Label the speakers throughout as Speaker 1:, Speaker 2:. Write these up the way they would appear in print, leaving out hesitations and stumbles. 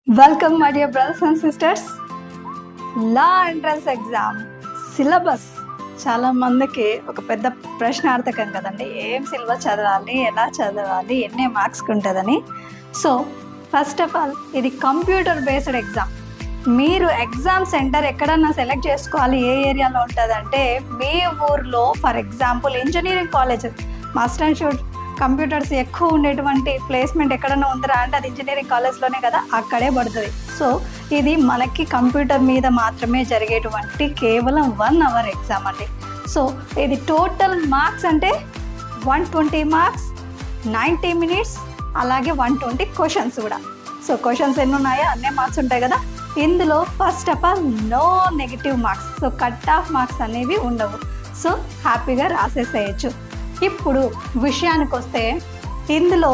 Speaker 1: Welcome, my dear brothers and sisters. Law entrance exam syllabus చాలా మందికి ఒక పెద్ద ప్రశ్నార్థకం కదండి. ఏం సిలబస్ చదవాలి, ఎలా చదవాలి, ఎన్ని మార్క్స్కి ఉంటుందని. సో ఫస్ట్ ఆఫ్ ఆల్ ఇది కంప్యూటర్ బేస్డ్ ఎగ్జామ్. మీరు ఎగ్జామ్ సెంటర్ ఎక్కడన్నా సెలెక్ట్ చేసుకోవాలి ఏ ఏరియాలో ఉంటుందంటే మీ ఊర్లో. For example engineering college must and should computers ఎక్కువ ఉండేటువంటి ప్లేస్మెంట్ ఎక్కడన్నా ఉందిరా అంటే అది ఇంజనీరింగ్ కాలేజ్లోనే కదా, అక్కడే పడుతుంది. సో ఇది మనకి కంప్యూటర్ మీద మాత్రమే జరిగేటువంటి కేవలం 1 hour ఎగ్జామ్ అండి. సో ఇది టోటల్ మార్క్స్ అంటే 120 మార్క్స్, 90 minutes, అలాగే 120 క్వశ్చన్స్ కూడా. సో క్వశ్చన్స్ ఎన్ని ఉన్నాయో అన్నీ మార్క్స్ ఉంటాయి కదా. ఇందులో first of all no negative marks. So cut off marks అనేవి ఉండవు. సో హ్యాపీగా రాసేసేయచ్చు. ఇప్పుడు విషయానికి వస్తే ఇందులో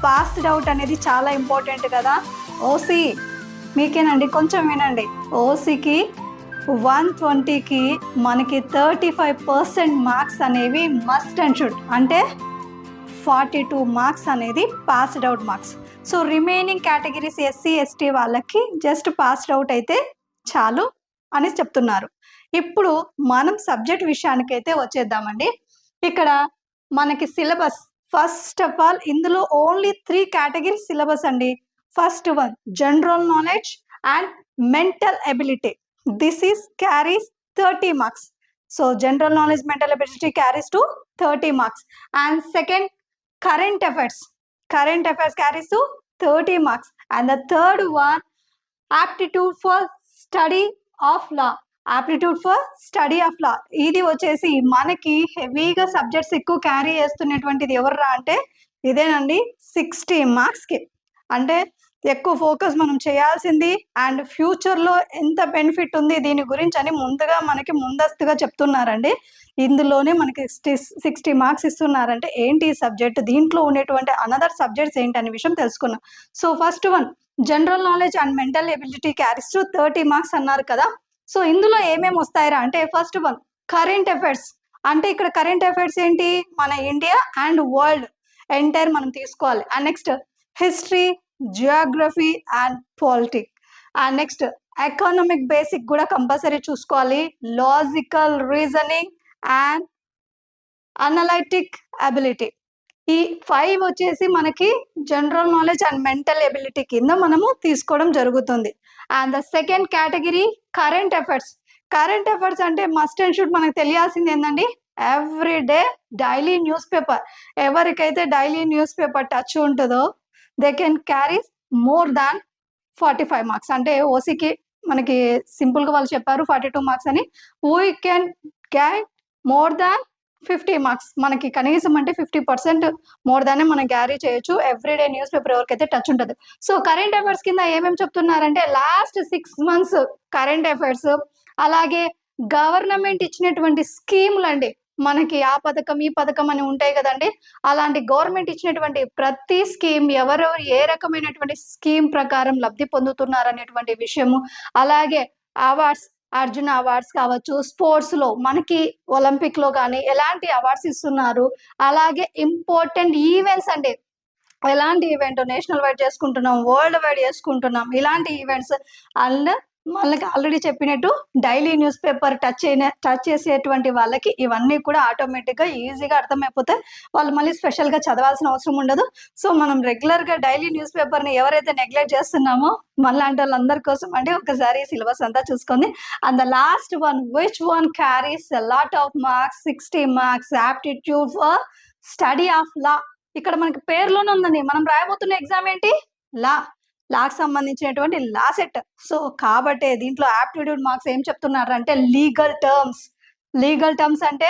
Speaker 1: పాస్డ్ అవుట్ అనేది చాలా ఇంపార్టెంట్ కదా. ఓసీ మీకేనండి, కొంచెం వినండి. ఓసీకి 120కి మనకి 35% మార్క్స్ అనేవి మస్ట్ అండ్ షుడ్, అంటే 42 మార్క్స్ అనేది passed out marks. So remaining categories SC ST వాళ్ళకి జస్ట్ పాస్డ్ అవుట్ అయితే చాలు అని చెప్తున్నారు. ఇప్పుడు మనం సబ్జెక్ట్ విషయానికైతే వచ్చేద్దామండి. ఇక్కడ మనకి సిలబస్ ఫస్ట్ ఆఫ్ ఆల్ ఇందులో ఓన్లీ 3 కేటగిరీ సిలబస్ అండి. First one general knowledge and mental ability. This is carries 30 marks. So general knowledge, mental ability carries to 30 marks. And second current affairs carries to 30 marks. And the third one aptitude for study of law. ఇది వచ్చేసి మనకి హెవీగా subjects ఎక్కువ carry చేస్తున్నటువంటిది ఎవర్రా అంటే ఇదేనండి. 60 మార్క్స్కి, అంటే ఎక్కువ ఫోకస్ మనం చేయాల్సింది. అండ్ ఫ్యూచర్లో ఎంత బెనిఫిట్ ఉంది దీని గురించి అని మనకి ముందస్తుగా చెప్తున్నారండి. ఇందులోనే మనకి 60 మార్క్స్ ఇస్తున్నారంటే ఏంటి ఈ సబ్జెక్ట్, దీంట్లో ఉండేటువంటి అనదర్ సబ్జెక్ట్స్ ఏంటి అనే విషయం తెలుసుకున్నాం. So first one general knowledge and mental ability carries to 30 marks అన్నారు కదా. సో ఇందులో ఏమేమి వస్తాయిరా అంటే ఫస్ట్ వన్ కరెంట్ అఫైర్స్. అంటే ఇక్కడ కరెంట్ అఫైర్స్ ఏంటి, మన ఇండియా అండ్ వరల్డ్ ఎంటైర్ మనం తీసుకోవాలి. And next history, Geography and politics. And next economic basic కూడా కంపల్సరీ చూసుకోవాలి. Logical reasoning and analytic ability. ఈ 5 వచ్చేసి మనకి general knowledge and mental ability కింద మనము తీసుకోవడం జరుగుతుంది. And the second category current affairs అంటే మస్ట్ అండ్ షుడ్ మనకు తెలియాల్సింది ఏంటండి, every day daily news paper. ఎవరికైతే డైలీ న్యూస్ పేపర్ టచ్ ఉంటుందో they can carry more than 45 marks. అంటే ఓసీకి మనకి సింపుల్గా వాళ్ళు చెప్పారు 42 మార్క్స్ అని. We can get more than 50 marks. మనకి కనీసం అంటే 50% మోర్ దానే మనం క్యారీ చేయొచ్చు ఎవ్రీడే న్యూస్ పేపర్ ఎవరికైతే టచ్ ఉంటుంది. సో కరెంట్ అఫైర్స్ కింద ఏమేమి చెప్తున్నారంటే లాస్ట్ 6 months కరెంట్ అఫైర్స్, అలాగే గవర్నమెంట్ ఇచ్చినటువంటి స్కీములు అండి. మనకి ఆ పథకం ఈ పథకం అని ఉంటాయి కదండి. అలాంటి గవర్నమెంట్ ఇచ్చినటువంటి ప్రతి స్కీమ్, ఎవరెవరు ఏ రకమైనటువంటి స్కీమ్ ప్రకారం లబ్ధి పొందుతున్నారు అనేటువంటి విషయము, అలాగే అవార్డ్స్, అర్జున అవార్డ్స్ కావచ్చు, స్పోర్ట్స్లో మనకి ఒలింపిక్లో కానీ ఎలాంటి అవార్డ్స్ ఇస్తున్నారు, అలాగే ఇంపార్టెంట్ ఈవెంట్స్ అండి. ఎలాంటి ఈవెంట్ నేషనల్ వైడ్ చేసుకుంటున్నాం, వరల్డ్ వైడ్ చేసుకుంటున్నాం, ఇలాంటి ఈవెంట్స్. అండ్ మనకి ఆల్రెడీ చెప్పినట్టు డైలీ న్యూస్ పేపర్ టచ్ చేసేటువంటి వాళ్ళకి ఇవన్నీ కూడా ఆటోమేటిక్గా ఈజీగా అర్థమైపోతాయి. వాళ్ళు మళ్ళీ స్పెషల్గా చదవాల్సిన అవసరం ఉండదు. సో మనం రెగ్యులర్గా డైలీ న్యూస్ పేపర్ని ఎవరైతే నెగ్లెక్ట్ చేస్తున్నామో మనలాంటి వాళ్ళందరి కోసం అండి ఒకసారి సిలబస్ అంతా చూసుకొని. And the last one which one carries a lot of marks, 60 marks, aptitude for study of law. ఇక్కడ మనకి పేర్లోనే ఉందండి, మనం రాయబోతున్న ఎగ్జామ్ ఏంటి, లాకి సంబంధించినటువంటి లా సెట్. సో కాబట్టి దీంట్లో యాప్టిట్యూడ్ మార్క్స్ ఏం చెప్తున్నారు అంటే లీగల్ టర్మ్స్ అంటే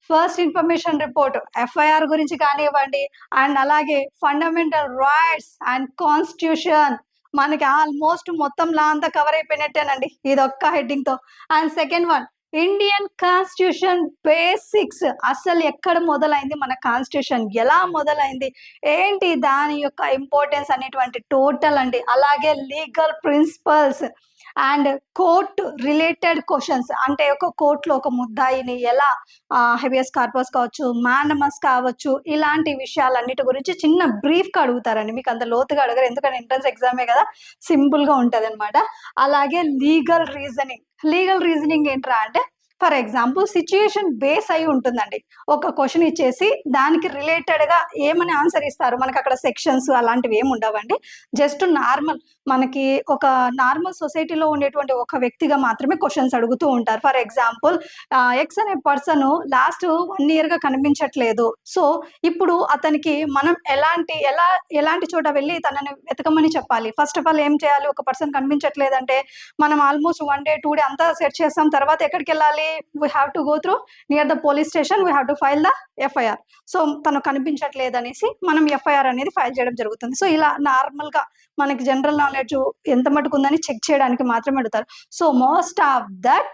Speaker 1: ఫస్ట్ ఇన్ఫర్మేషన్ రిపోర్ట్, ఎఫ్ఐఆర్ గురించి కానివ్వండి, అండ్ అలాగే ఫండమెంటల్ రైట్స్ అండ్ కాన్స్టిట్యూషన్. మనకి ఆల్మోస్ట్ మొత్తం లా అంతా కవర్ అయిపోయినట్టేనండి ఇదొక్క హెడ్డింగ్ తో. And second one Indian constitution basics. అసలు ఎక్కడ మొదలైంది మన కాన్స్టిట్యూషన్, ఎలా మొదలైంది, ఏంటి దాని యొక్క ఇంపార్టెన్స్ అనేటువంటి టోటల్ అండి. అలాగే legal principles and court related questions, అంటే ఒక కోర్టులో ఒక ముద్దాయిని ఎలా హెబియస్ కార్పస్ కావచ్చు, మాండమస్ కావచ్చు, ఇలాంటి విషయాలన్నిటి గురించి చిన్న బ్రీఫ్గా అడుగుతారండి. మీకు అంత లోతుగా అడగరు, ఎందుకంటే ఎంట్రన్స్ ఎగ్జామే కదా, సింపుల్గా ఉంటుంది అనమాట. అలాగే లీగల్ రీజనింగ్ ఏంట్రా అంటే, ఫర్ ఎగ్జాంపుల్ సిచ్యుయేషన్ బేస్ అయి ఉంటుందండి. ఒక క్వశ్చన్ ఇచ్చేసి దానికి రిలేటెడ్గా ఏమని ఆన్సర్ ఇస్తారు, మనకి అక్కడ సెక్షన్స్ అలాంటివి ఏమి ఉండవండి. జస్ట్ నార్మల్, మనకి ఒక నార్మల్ సొసైటీలో ఉండేటువంటి ఒక వ్యక్తిగా మాత్రమే క్వశ్చన్స్ అడుగుతూ ఉంటారు. ఫర్ ఎగ్జాంపుల్ ఎక్స్ అనే పర్సన్ లాస్ట్ 1 yearగా కనిపించట్లేదు. సో ఇప్పుడు అతనికి మనం ఎలాంటి చోట వెళ్ళి తనని వెతకమని చెప్పాలి. ఫస్ట్ ఆఫ్ ఆల్ ఏం చేయాలి, ఒక పర్సన్ కనిపించట్లేదంటే మనం ఆల్మోస్ట్ 1 day 2 day అంతా సెర్చ్ చేస్తాం. తర్వాత ఎక్కడికి వెళ్ళాలి, we have to go through near the police station, we have to file the FIR. So తను కనిపించట్లేదు అనేసి మనం ఎఫ్ఐఆర్ అనేది ఫైల్ చేయడం జరుగుతుంది. సో ఇలా నార్మల్గా మనకి జనరల్ నాలెడ్జ్ ఎంత మటుకు ఉందని చెక్ చేయడానికి మాత్రమే అడుగుతారు. So most of that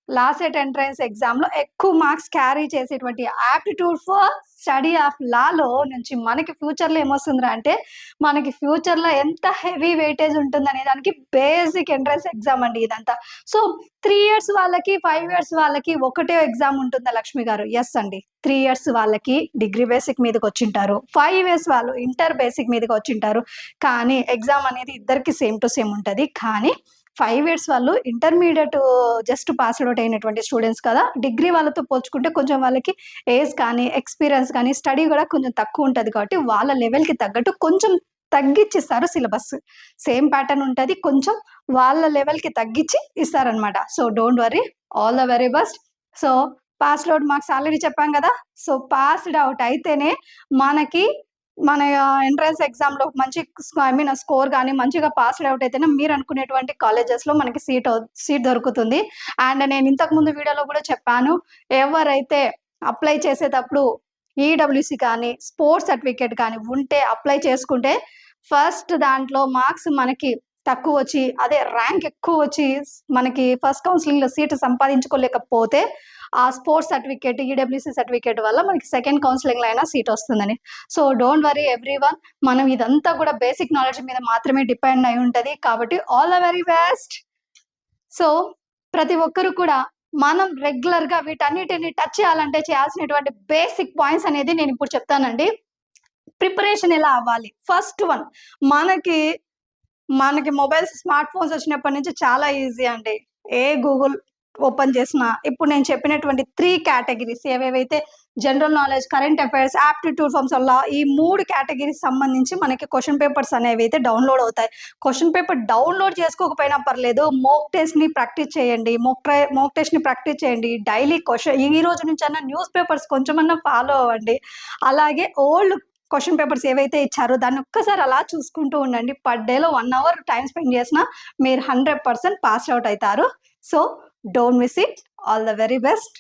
Speaker 1: LAWCET entrance ఎగ్జామ్లో ఎక్కువ మార్క్స్ క్యారీ చేసేటువంటి యాప్టిట్యూడ్ ఫర్ స్టడీ ఆఫ్ లాలో నుంచి మనకి ఫ్యూచర్లో ఏమొస్తుందిరా అంటే, మనకి ఫ్యూచర్లో ఎంత హెవీ వెయిటేజ్ ఉంటుంది అనే దానికి బేసిక్ ఎంట్రన్స్ ఎగ్జామ్ అండి ఇదంతా. సో 3 years వాళ్ళకి 5 years వాళ్ళకి ఒకటే ఎగ్జామ్ ఉంటుందా లక్ష్మి గారు? ఎస్ అండి. 3 years వాళ్ళకి డిగ్రీ బేసిక్ మీదకి వచ్చింటారు, 5 years వాళ్ళు ఇంటర్ బేసిక్ మీదకి వచ్చింటారు. కానీ ఎగ్జామ్ అనేది ఇద్దరికి సేమ్ టు సేమ్ ఉంటుంది. కానీ 5 years వాళ్ళు ఇంటర్మీడియట్ జస్ట్ పాస్ అవుట్ అయినటువంటి స్టూడెంట్స్ కదా, డిగ్రీ వాళ్ళతో పోల్చుకుంటే కొంచెం వాళ్ళకి ఏజ్ కానీ ఎక్స్పీరియన్స్ కానీ స్టడీ కూడా కొంచెం తక్కువ ఉంటుంది. కాబట్టి వాళ్ళ లెవెల్కి తగ్గట్టు కొంచెం తగ్గించిస్తారు సిలబస్. సేమ్ ప్యాటర్న్ ఉంటుంది, కొంచెం వాళ్ళ లెవెల్కి తగ్గించి ఇస్తారనమాట. So don't worry, all the very best. So passed out marks already చెప్పాం కదా. సో పాస్డ్ అవుట్ అయితేనే మనకి మన ఎంట్రన్స్ ఎగ్జామ్లో మంచి స్కోర్ కానీ మంచిగా పాస్డ్ అవుట్ అయితేనే మీరు అనుకునేటువంటి కాలేజెస్లో మనకి సీట్ దొరుకుతుంది. అండ్ నేను ఇంతకుముందు వీడియోలో కూడా చెప్పాను, ఎవరైతే అప్లై చేసేటప్పుడు ఈడబ్ల్యూసి కానీ స్పోర్ట్స్ సర్టిఫికేట్ కానీ ఉంటే అప్లై చేసుకుంటే, ఫస్ట్ దాంట్లో మార్క్స్ మనకి తక్కువ వచ్చి అదే ర్యాంక్ ఎక్కువ వచ్చి మనకి ఫస్ట్ కౌన్సిలింగ్లో సీటు సంపాదించుకోలేకపోతే ఆ స్పోర్ట్స్ సర్టిఫికేట్ ఈడబ్ల్యూసి సర్టిఫికేట్ వల్ల మనకి సెకండ్ కౌన్సిలింగ్లో అయినా సీట్ వస్తుందని. సో డోంట్ వరీ ఎవ్రీవన్, మనం ఇదంతా కూడా బేసిక్ నాలెడ్జ్ మీద మాత్రమే డిపెండ్ అయి ఉంటుంది. కాబట్టి all the very best. So ప్రతి ఒక్కరు కూడా మనం రెగ్యులర్గా వీటన్నిటిని టచ్ చేయాలంటే చేయాల్సినటువంటి బేసిక్ పాయింట్స్ అనేది నేను ఇప్పుడు చెప్తానండి. ప్రిపరేషన్ ఎలా అవ్వాలి? ఫస్ట్ వన్, మనకి మొబైల్స్ స్మార్ట్ ఫోన్స్ వచ్చినప్పటి నుంచి చాలా ఈజీ అండి. ఏ గూగుల్ ఓపెన్ చేసినా ఇప్పుడు నేను చెప్పినటువంటి 3 categories ఏవేవైతే general knowledge, current affairs, aptitude forms వల్ల ఈ 3 categories సంబంధించి మనకి క్వశ్చన్ పేపర్స్ అనేవి అయితే డౌన్లోడ్ అవుతాయి. క్వశ్చన్ పేపర్ డౌన్లోడ్ చేసుకోకపోయినా పర్లేదు, మోక్ టెస్ట్ని ప్రాక్టీస్ చేయండి. మోక్ టెస్ట్ని ప్రాక్టీస్ చేయండి. డైలీ క్వశ్చన్, ఈ రోజు నుంచి అన్న న్యూస్ పేపర్స్ కొంచెమన్నా ఫాలో అవ్వండి. అలాగే ఓల్డ్ క్వశ్చన్ పేపర్స్ ఏవైతే ఇచ్చారో దాన్ని ఒక్కసారి అలా చూసుకుంటూ ఉండండి. పర్ డేలో 1 hour టైం స్పెండ్ చేసినా మీరు 100% పాస్ అవుట్ అవుతారు. So don't miss it. All the very best.